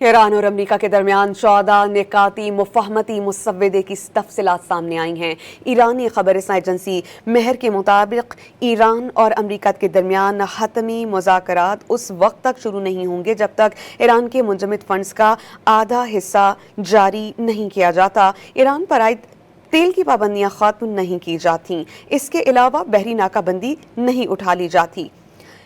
ایران اور امریکہ کے درمیان 14 نکاتی مفاہمتی مسودے کی تفصیلات سامنے آئی ہیں۔ ایرانی خبر رساں ایجنسی مہر کے مطابق ایران اور امریکہ کے درمیان حتمی مذاکرات اس وقت تک شروع نہیں ہوں گے جب تک ایران کے منجمد فنڈز کا آدھا حصہ جاری نہیں کیا جاتا، ایران پر عائد تیل کی پابندیاں ختم نہیں کی جاتیں، اس کے علاوہ بحری ناکہ بندی نہیں اٹھا لی جاتی۔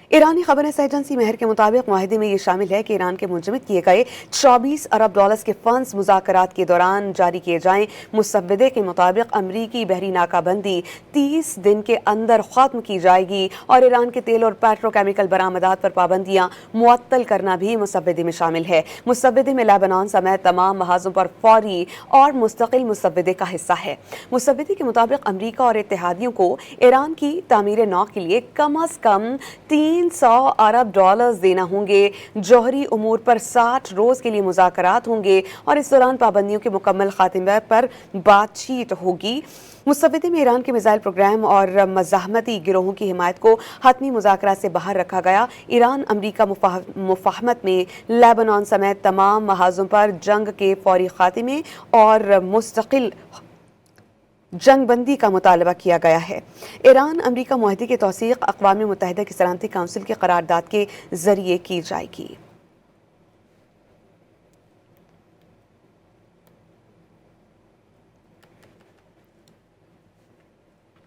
ایرانی خبر رساں ایجنسی مہر کے مطابق معاہدے میں یہ شامل ہے کہ ایران کے منجمد کیے گئے 24 ارب ڈالرز کے فنڈز مذاکرات کے دوران جاری کیے جائیں۔ مسودے کے مطابق امریکی بحری ناکہ بندی 30 دن کے اندر ختم کی جائے گی اور ایران کے تیل اور پیٹروکیمیکل برآمدات پر پابندیاں معطل کرنا بھی مسودے میں شامل ہے۔ مسودے میں لیبنان سمیت تمام محاذوں پر فوری اور مستقل مسودے کا حصہ ہے۔ مسودے کے مطابق امریکہ اور اتحادیوں کو ایران کی تعمیر نو کے لیے کم از کم 300 ارب ڈالرز دینا ہوں گے۔ جوہری امور پر 60 روز کے لیے مذاکرات ہوں گے اور اس دوران پابندیوں کے مکمل خاتمے پر بات چیت ہوگی۔ مسودے میں ایران کے میزائل پروگرام اور مزاحمتی گروہوں کی حمایت کو حتمی مذاکرات سے باہر رکھا گیا۔ ایران امریکہ مفاہمت میں لیبنان سمیت تمام محاذوں پر جنگ کے فوری خاتمے اور مستقل جنگ بندی کا مطالبہ کیا گیا ہے۔ ایران امریکہ معاہدے کی توثیق اقوام متحدہ کی سلامتی کونسل کی قرارداد کے ذریعے کی جائے گی۔